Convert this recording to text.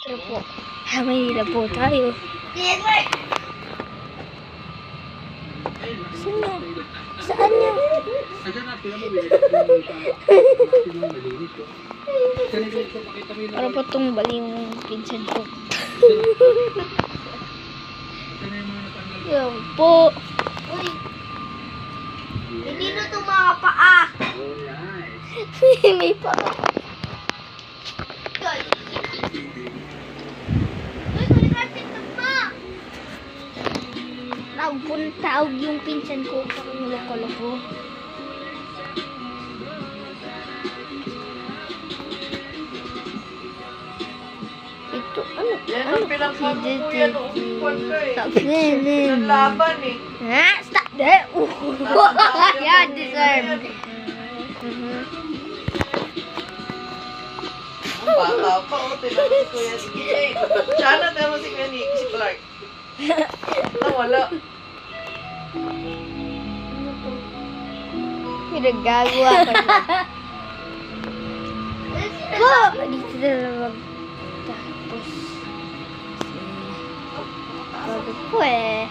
Tara po. May hila po tayo. Saan na? Saan niya? Para po tumbali yung pinsan ko. Yan po. Uy! Hindi na ito mga paa! May pa. Uy, kulikartin ka pa! Tawag yung pinsan ko. Parang loko-loko. Ito, ano? Yan Ano? ang pinagsabi ko yan, upuan ka eh. Stop. Ang laban eh. Ha? Stop. Yeah, deserve. Ang bata pa, o, tinanong si Kuya DJ. Sana tinanong si Kuya Nick, si Clark. Nawala. Pinagagawa ka na. Ko! Dito na lang tapos. Bago po eh.